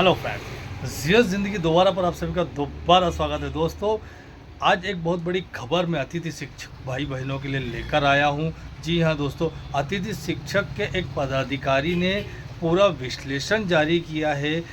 Hello friends, जियो ज़िंदगी दोबारा पर आप सभी का दोबारा स्वागत है। दोस्तों, आज एक बहुत बड़ी खबर मैं अतिथि शिक्षक भाई बहनों के लिए लेकर आया हूं। जी हां दोस्तों, अतिथि शिक्षक के एक पदाधिकारी ने पूरा विश्लेषण जारी किया है।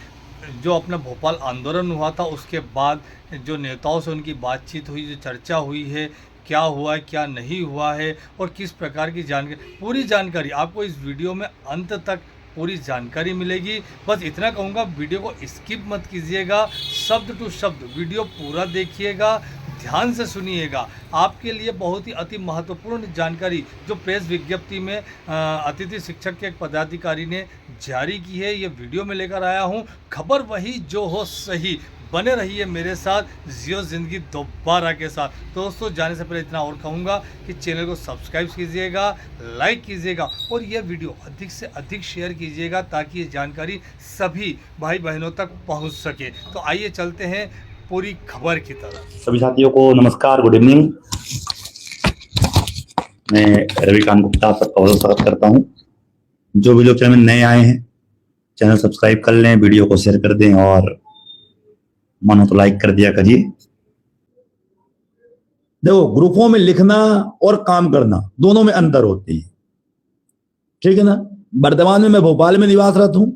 जो अपना भोपाल आंदोलन हुआ था उसके बाद जो नेताओं से उनकी बातचीत हुई, जो चर्चा हुई है, क्या हुआ है क्या नहीं हुआ है और किस प्रकार की जानकारी, पूरी जानकारी आपको इस वीडियो में अंत तक पूरी जानकारी मिलेगी। बस इतना कहूँगा, वीडियो को स्किप मत कीजिएगा, शब्द टू शब्द वीडियो पूरा देखिएगा, ध्यान से सुनिएगा। आपके लिए बहुत ही अति महत्वपूर्ण जानकारी जो प्रेस विज्ञप्ति में अतिथि शिक्षक के एक पदाधिकारी ने जारी की है, ये वीडियो में लेकर आया हूँ। खबर वही जो हो सही। बने रहिए मेरे साथ जियो ज़िंदगी दोबारा के साथ। दोस्तों, जाने से पहले इतना और कहूँगा कि चैनल को सब्सक्राइब कीजिएगा, लाइक कीजिएगा और यह वीडियो अधिक से अधिक शेयर कीजिएगा ताकि ये जानकारी सभी भाई बहनों तक पहुँच सके। तो आइए चलते हैं पूरी खबर की तरफ। सभी साथियों को नमस्कार, गुड इवनिंग। मैं रविकांत गुप्ता सबका बहुत स्वागत करता हूं। जो भी लोग चैनल में नए आए हैं, चैनल सब्सक्राइब कर लें, वीडियो को शेयर कर दें और मन हो तो लाइक कर दिया करिए। देखो, ग्रुपों में लिखना और काम करना दोनों में अंतर होती है, ठीक है ना। वर्तमान में मैं भोपाल में निवासरत हूं।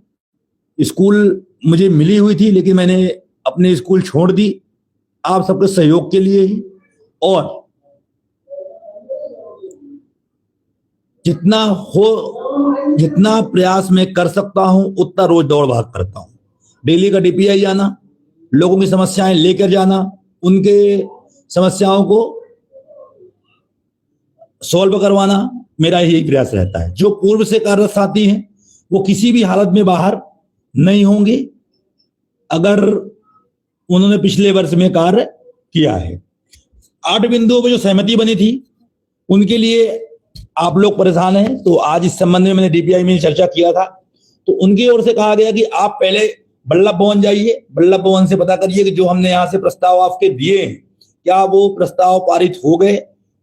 स्कूल मुझे मिली हुई थी, लेकिन मैंने अपने स्कूल छोड़ दी आप सबके सहयोग के लिए ही। और जितना प्रयास मैं कर सकता हूं उतना रोज दौड़ भाग करता हूं। डेली का डीपीआई जाना, लोगों की समस्याएं लेकर जाना, उनके समस्याओं को सॉल्व करवाना, मेरा यही प्रयास रहता है। जो पूर्व से कार्यरत साथी हैं वो किसी भी हालत में बाहर नहीं होंगे अगर उन्होंने पिछले वर्ष में कार्य किया है। 8 बिंदुओं पर जो सहमति बनी थी उनके लिए आप लोग परेशान हैं, तो आज इस संबंध में मैंने डीपीआई में चर्चा किया था। तो उनकी ओर से कहा गया कि आप पहले बल्लभ भवन जाइए, बल्लभ भवन से पता करिए कि जो हमने यहाँ से प्रस्ताव आपके दिए हैं क्या वो प्रस्ताव पारित हो गए,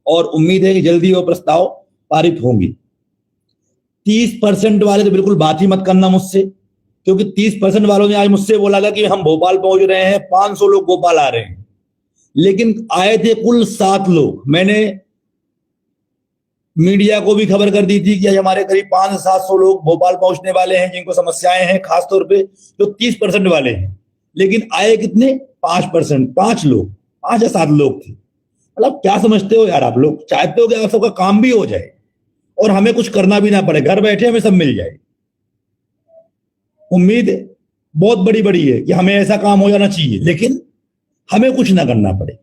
और उम्मीद है कि जल्दी वो प्रस्ताव पारित होंगे। 30% वाले तो बिल्कुल बात ही मत करना मुझसे, क्योंकि 30% वालों ने आज मुझसे बोला था कि हम भोपाल पहुंच रहे हैं, 500 लोग भोपाल आ रहे हैं, लेकिन आए थे कुल 7 लोग। मैंने मीडिया को भी खबर कर दी थी कि आज हमारे करीब 500-700 लोग भोपाल पहुंचने वाले हैं जिनको समस्याएं हैं, खासतौर पे जो 30% वाले हैं। लेकिन आए कितने? 5%, 5 लोग, 5 या 7 लोग थे। मतलब क्या समझते हो यार, आप लोग चाहते हो कि आप सबका काम भी हो जाए और हमें कुछ करना भी ना पड़े, घर बैठे हमें सब मिल जाए। उम्मीद बहुत बड़ी बड़ी है कि हमें ऐसा काम हो जाना चाहिए, लेकिन हमें कुछ ना करना पड़े।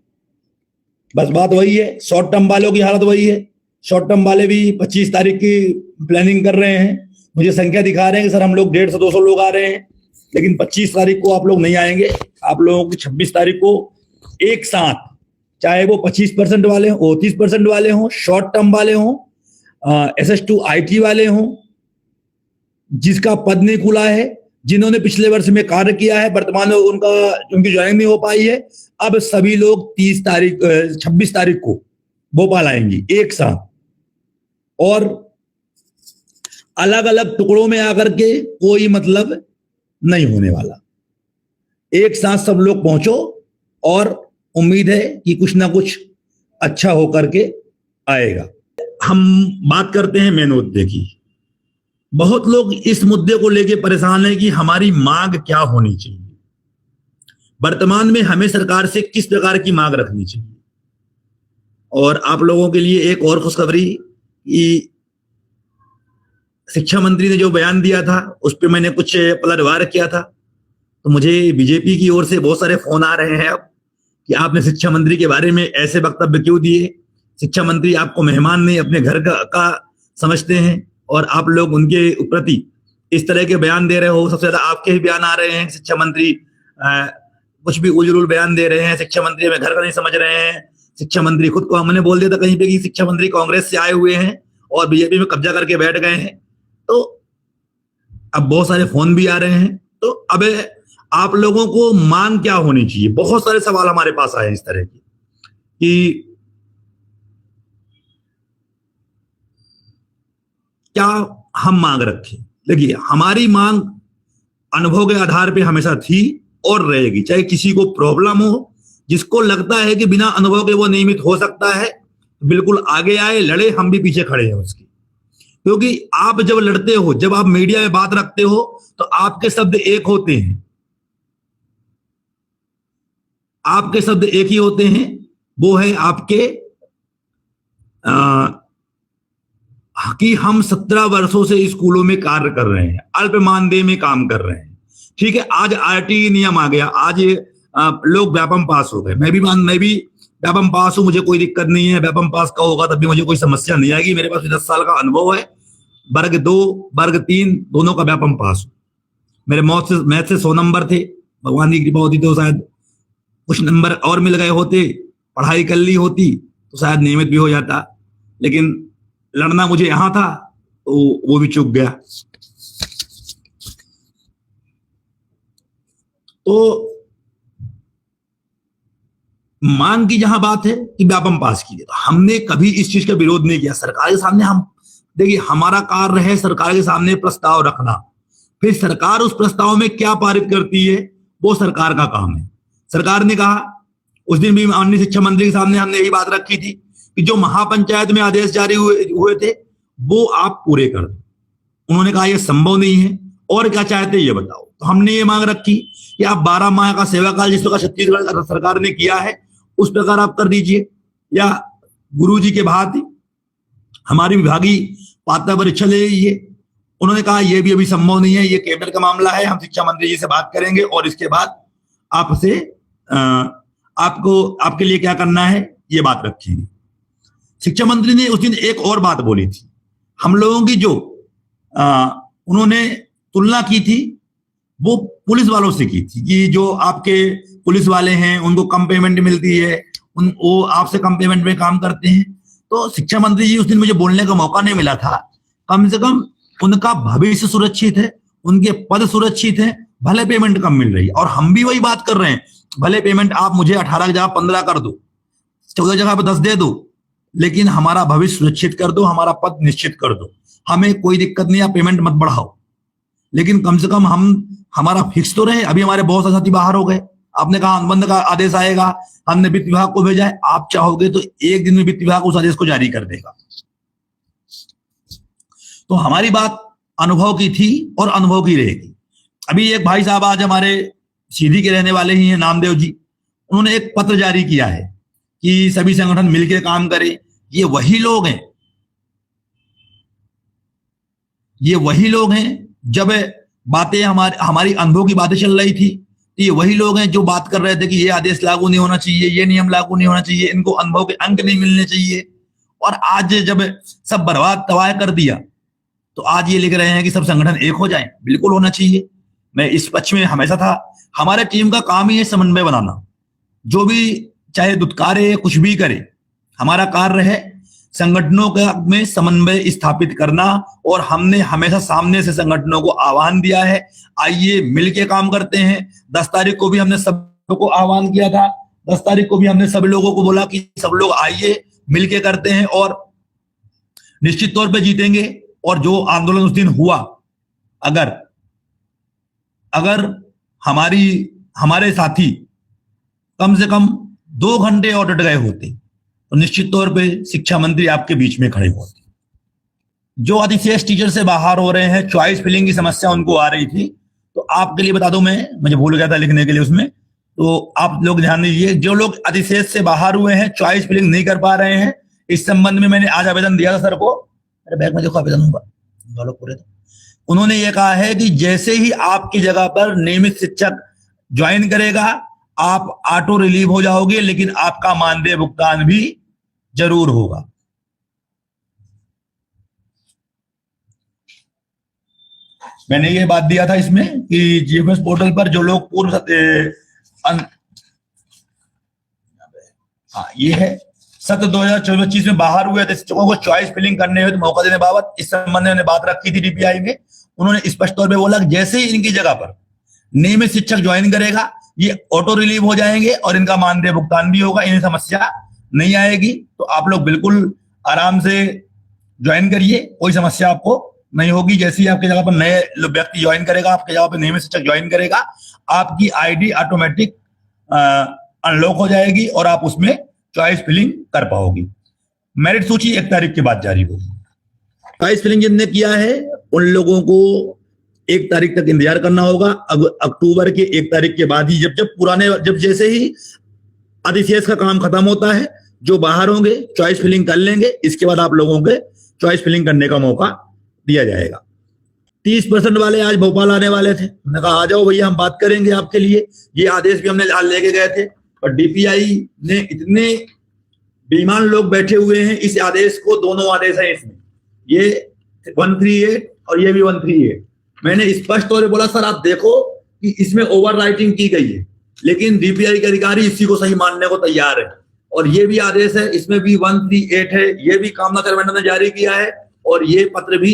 बस बात वही है। शॉर्ट टर्म वालों की हालत वही है। शॉर्ट टर्म वाले भी 25 तारीख की प्लानिंग कर रहे हैं। मुझे संख्या दिखा रहे हैं कि सर हम लोग 150-200 लोग आ रहे हैं, लेकिन 25 तारीख को आप लोग नहीं आएंगे। आप लोगों की 26 तारीख को एक साथ, चाहे वो 25% वाले हो, 30% वाले हों, शॉर्ट टर्म वाले हों, SS2 IT वाले हों, जिसका पद नहीं खुला है, जिन्होंने पिछले वर्ष में कार्य किया है, वर्तमान में उनकी ज्वाइनिंग नहीं हो पाई है, अब सभी लोग 26 तारीख को भोपाल आएंगी एक साथ, और अलग अलग टुकड़ों में आकर के कोई मतलब नहीं होने वाला। एक साथ सब लोग पहुंचो और उम्मीद है कि कुछ ना कुछ अच्छा होकर के आएगा। हम बात करते हैं मेन मुद्दे की। बहुत लोग इस मुद्दे को लेकर परेशान हैं कि हमारी मांग क्या होनी चाहिए, वर्तमान में हमें सरकार से किस प्रकार की मांग रखनी चाहिए। और आप लोगों के लिए एक और खुशखबरी कि शिक्षा मंत्री ने जो बयान दिया था उस पर मैंने कुछ पलटवार किया था, तो मुझे बीजेपी की ओर से बहुत सारे फोन आ रहे हैं अब कि आपने शिक्षा मंत्री के बारे में ऐसे वक्तव्य क्यों दिए। शिक्षा मंत्री आपको मेहमान नहीं अपने घर का समझते हैं और आप लोग उनके प्रति इस तरह के बयान दे रहे हो। सबसे ज्यादा आपके ही बयान आ रहे हैं। शिक्षा मंत्री कुछ भी उलझुल बयान दे रहे हैं। शिक्षा मंत्री हमें घर का नहीं समझ रहे हैं। शिक्षा मंत्री खुद को, हमने बोल दिया था कहीं पे कि शिक्षा मंत्री कांग्रेस से आए हुए हैं और बीजेपी में कब्जा करके बैठ गए हैं। तो अब बहुत सारे फोन भी आ रहे हैं। तो अब आप लोगों को मांग क्या होनी चाहिए? बहुत सारे सवाल हमारे पास आए हैं इस तरह के कि क्या हम मांग रखें। देखिए, हमारी मांग अनुभव के आधार पे हमेशा थी और रहेगी। चाहे किसी को प्रॉब्लम हो, जिसको लगता है कि बिना अनुभव के वो नियमित हो सकता है, बिल्कुल आगे आए, लड़े, हम भी पीछे खड़े हैं उसके। क्योंकि आप जब लड़ते हो, जब आप मीडिया में बात रखते हो, तो आपके शब्द एक होते हैं, आपके शब्द एक ही होते हैं, वो है आपके कि हम 17 वर्षों से स्कूलों में कार्य कर रहे हैं, अल्प मानदेय में काम कर रहे हैं। ठीक है, आज आरटीई नियम आ गया, आज लोग व्यापम पास हो गए। मैं भी व्यापम पास हूं, मुझे कोई दिक्कत नहीं है। व्यापम पास का होगा तब भी मुझे कोई समस्या नहीं आएगी। मेरे पास 10 साल का अनुभव है, वर्ग 2 वर्ग 3 दोनों का व्यापम पास हूं। मेरे मैथ से 100 नंबर थे, भगवान की कृपा होती तो शायद कुछ नंबर और मिल गए होते, पढ़ाई कर ली होती तो शायद नियमित भी हो जाता, लेकिन लड़ना मुझे यहां था तो वो भी चूक गया। तो मांग की जहां बात है कि व्यापम पास कीजिए, तो हमने कभी इस चीज का विरोध नहीं किया। सरकार के सामने हम देखिए, हमारा कार्य है सरकार के सामने प्रस्ताव रखना, फिर सरकार उस प्रस्ताव में क्या पारित करती है वो सरकार का काम है। सरकार ने कहा, उस दिन भी माननीय शिक्षा मंत्री के सामने हमने यही बात रखी थी कि जो महापंचायत में आदेश जारी हुए थे वो आप पूरे कर दो। उन्होंने कहा यह संभव नहीं है, और क्या चाहते ये बताओ। तो हमने ये मांग रखी कि आप 12 माह का सेवा काल जिस प्रकार छत्तीसगढ़ सरकार ने किया है उस प्रकार आप कर दीजिए, या गुरुजी के भांति हमारी विभागीय पात्रता परीक्षा ले लीजिए। उन्होंने कहा यह भी अभी संभव नहीं है, ये कैबिनेट का मामला है, हम शिक्षा मंत्री जी से बात करेंगे और इसके बाद आपसे आपको आपके लिए क्या करना है ये बात रखिए। शिक्षा मंत्री ने उस दिन एक और बात बोली थी, हम लोगों की जो उन्होंने तुलना की थी वो पुलिस वालों से की थी कि जो आपके पुलिस वाले हैं उनको कम पेमेंट मिलती है, वो आपसे कम पेमेंट में काम करते हैं। तो शिक्षा मंत्री जी उस दिन मुझे बोलने का मौका नहीं मिला था। कम से कम उनका भविष्य सुरक्षित है, उनके पद सुरक्षित है, भले पेमेंट कम मिल रही है। और हम भी वही बात कर रहे हैं, भले पेमेंट आप मुझे 18 की जगह 15 कर दो, 14 जगह पे 10 दे दो, लेकिन हमारा भविष्य सुरक्षित कर दो, हमारा पद निश्चित कर दो, हमें कोई दिक्कत नहीं, आप पेमेंट मत बढ़ाओ, लेकिन कम से कम हमारा फिक्स तो रहे। अभी हमारे बहुत साथी बाहर हो गए, आपने कहा अनुबंध का आदेश आएगा, हमने वित्त विभाग को भेजा है, आप चाहोगे तो एक दिन में वित्त विभाग उस आदेश को जारी कर देगा। तो हमारी बात अनुभव की थी और अनुभव की रहेगी। अभी एक भाई साहब आज हमारे सीधी के रहने वाले ही हैं, नामदेव जी, उन्होंने एक पत्र जारी किया है कि सभी संगठन मिलकर काम करें। ये वही लोग हैं, ये वही लोग हैं, जब बातें हमारी अनुभव की बातें चल रही थी तो ये वही लोग हैं जो बात कर रहे थे कि ये आदेश लागू नहीं होना चाहिए, ये नियम लागू नहीं होना चाहिए, इनको अनुभव के अंक नहीं मिलने चाहिए। और आज जब सब बर्बाद तबाह कर दिया तो आज ये लिख रहे हैं कि सब संगठन एक हो जाएं। बिल्कुल होना चाहिए, मैं इस पक्ष में हमेशा था। हमारे टीम का काम ही है समन्वय बनाना, जो भी चाहे दुत्कारे कुछ भी करे, हमारा कार्य है संगठनों में समन्वय स्थापित करना। और हमने हमेशा सामने से संगठनों को आह्वान दिया है, आइए मिलके काम करते हैं। 10 तारीख को भी हमने सबको आह्वान किया था, 10 तारीख को भी हमने सब लोगों को बोला कि सब लोग आइए मिलके करते हैं और निश्चित तौर पे जीतेंगे। और जो आंदोलन उस दिन हुआ, अगर हमारे साथी कम से कम 2 घंटे और डट गए होते तो निश्चित तौर पे शिक्षा मंत्री आपके बीच में खड़े होते। जो अधिशेष टीचर से बाहर हो रहे हैं, चॉइस फिलिंग की समस्या उनको आ रही थी, तो आपके लिए बता दूं, मुझे भूल गया था लिखने के लिए उसमें, तो आप लोग ध्यान दीजिए। जो लोग अधिशेष से बाहर हुए हैं, चॉइस फिलिंग नहीं कर पा रहे हैं, इस संबंध में मैंने आज आवेदन दिया था सर को, मेरे बैग में देखो आवेदन होगा पूरे। उन्होंने ये कहा है कि जैसे ही आपकी जगह पर नियमित शिक्षक ज्वाइन करेगा आप ऑटो रिलीव हो जाओगे, लेकिन आपका मानदेय भुगतान भी जरूर होगा। मैंने ये बात दिया था इसमें कि जीएफएस पोर्टल पर जो लोग पूर्व ये है 7/2024 में बाहर हुए थे, शिक्षकों को चॉइस फिलिंग करने हुए तो मौका देने बाबत इस संबंध में बात रखी थी डीपीआई में। उन्होंने स्पष्ट तौर पे बोला कि जैसे ही इनकी जगह पर नियमित शिक्षक ज्वाइन करेगा ये ऑटो रिलीव हो जाएंगे और इनका मानदेय भुगतान भी होगा, इन्हें समस्या नहीं आएगी। तो आप लोग बिल्कुल आराम से ज्वाइन करिए, कोई समस्या आपको नहीं होगी। जैसे ही आपके जगह पर नए व्यक्ति ज्वाइन करेगा, आपके जगह पर नियमित शिक्षक ज्वाइन करेगा, आपकी आईडी ऑटोमेटिक अनलॉक हो जाएगी और आप उसमें चॉइस फिलिंग कर पाओगी। मेरिट सूची 1 तारीख के बाद जारी होगी। चॉइस फिलिंग जिनने किया है उन लोगों को 1 तारीख तक इंतजार करना होगा। अब अक्टूबर के 1 तारीख के बाद ही जब जैसे ही अधिशेष का काम खत्म होता है, जो बाहर होंगे चॉइस फिलिंग कर लेंगे, इसके बाद आप लोगों के चॉइस फिलिंग करने का मौका दिया जाएगा। 30% वाले आज भोपाल आने वाले थे, हमने कहा आ जाओ भैया हम बात करेंगे आपके लिए। ये आदेश भी हमने आज लेके गए थे, और डीपीआई ने इतने बेईमान लोग बैठे हुए हैं इस आदेश को, दोनों आदेश हैं इसमें, ये 138 और ये भी 138। मैंने स्पष्ट तौर पे बोला सर आप देखो कि इसमें ओवर राइटिंग की गई है, लेकिन डीपीआई के अधिकारी इसी को सही मानने को तैयार है। और ये भी आदेश है, इसमें भी 138 है, ये भी कामना आचार्य मैडम ने जारी किया है, और ये पत्र भी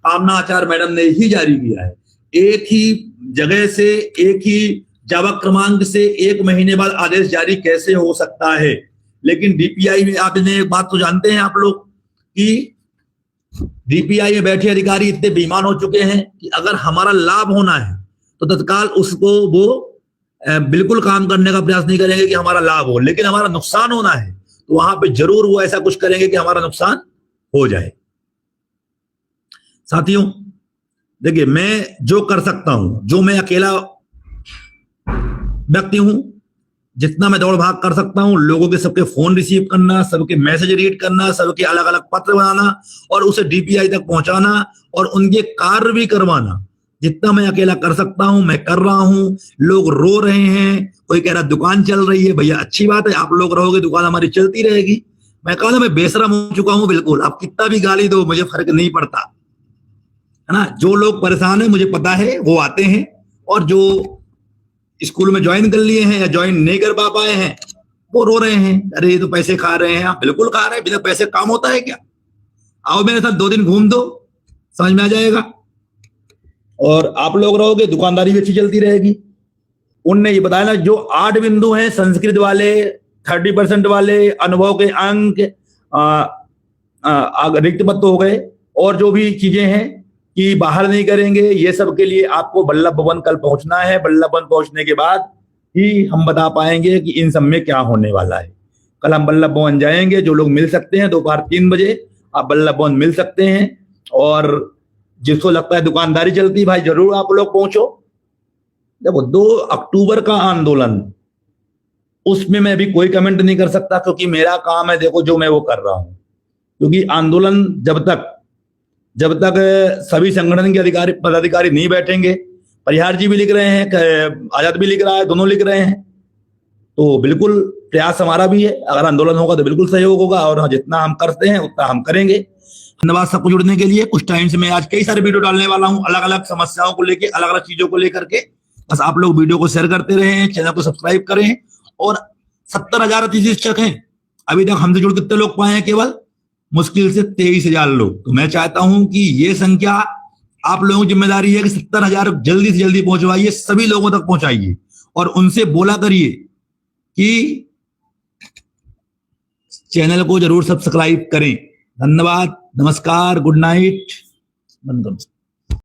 कामना आचार्य मैडम ने ही जारी किया है। एक ही जगह से, एक ही जावक क्रमांक से 1 महीने बाद आदेश जारी कैसे हो सकता है? लेकिन डीपीआई में आपने एक बात तो जानते हैं आप लोग कि डीपीआई में बैठे अधिकारी इतने बेईमान हो चुके हैं कि अगर हमारा लाभ होना है तो तत्काल उसको वो बिल्कुल काम करने का प्रयास नहीं करेंगे कि हमारा लाभ हो, लेकिन हमारा नुकसान होना है तो वहां पे जरूर वो ऐसा कुछ करेंगे कि हमारा नुकसान हो जाए। साथियों देखिए, मैं जो कर सकता हूं, जो मैं अकेला व्यक्ति हूं, जितना मैं दौड़ भाग कर सकता हूं, लोगों के सबके फोन रिसीव करना, सबके मैसेज रीड करना, सबके अलग अलग पत्र बनाना और उसे डीपीआई तक पहुंचाना और उनके कार्य भी करवाना, जितना मैं अकेला कर सकता हूं मैं कर रहा हूं। लोग रो रहे हैं, कोई कह रहा दुकान चल रही है, भैया अच्छी बात है, आप लोग रहोगे दुकान हमारी चलती रहेगी। मैं कहा ना मैं बेशरम हो चुका हूं, बिल्कुल आप कितना भी गाली दो मुझे फर्क नहीं पड़ता, है ना। जो लोग परेशान है मुझे पता है वो आते हैं, और जो स्कूल में ज्वाइन कर लिए हैं या ज्वाइन नहीं कर पाए हैं वो रो रहे हैं, अरे ये तो पैसे खा रहे हैं। बिल्कुल खा रहे हैं, बिना पैसे काम होता है क्या? आओ मेरे साथ 2 दिन घूम दो, समझ में आ जाएगा। और आप लोग रहोगे दुकानदारी भी अच्छी चलती रहेगी। उनने ये बताया ना, जो 8 बिंदु हैं, संस्कृत वाले 30% वाले, अनुभव के अंक, रिक्त पत्र हो गए, और जो भी चीजें हैं कि बाहर नहीं करेंगे, ये सब के लिए आपको बल्लभ भवन कल पहुंचना है। बल्लभ भवन पहुंचने के बाद ही हम बता पाएंगे कि इन सब में क्या होने वाला है। कल हम बल्लभ भवन जाएंगे, जो लोग मिल सकते हैं दोपहर 3 बजे आप बल्लभ भवन मिल सकते हैं। और जिसको लगता है दुकानदारी चलती, भाई जरूर आप लोग पहुंचो। देखो 2 अक्टूबर का आंदोलन, उसमें मैं भी कोई कमेंट नहीं कर सकता, क्योंकि मेरा काम है देखो जो मैं वो कर रहा हूं। क्योंकि आंदोलन जब तक सभी संगठन के अधिकारी पदाधिकारी नहीं बैठेंगे, परिहार जी भी लिख रहे हैं, आजाद भी लिख रहा है, दोनों लिख रहे हैं, तो बिल्कुल प्रयास हमारा भी है। अगर आंदोलन होगा तो बिल्कुल सहयोग होगा, और जितना हम करते हैं उतना हम करेंगे। धन्यवाद सबको जुड़ने के लिए। कुछ टाइम से मैं आज कई सारे वीडियो डालने वाला हूं, अलग अलग समस्याओं को लेकर, अलग अलग चीजों को लेकर के। बस आप लोग वीडियो को शेयर करते रहें, चैनल को सब्सक्राइब करें। और 70,000 अतिथि शिक्षक हैं, अभी तक हमसे जुड़ कितने लोग पाए हैं? केवल मुश्किल से 23,000 लोग। तो मैं चाहता हूं कि ये संख्या आप लोगों की जिम्मेदारी है कि 70,000 जल्दी से जल्दी पहुंचवाइए, सभी लोगों तक पहुंचाइए, और उनसे बोला करिए कि चैनल को जरूर सब्सक्राइब करें। धन्यवाद, नमस्कार, गुड नाइट, बंद करो।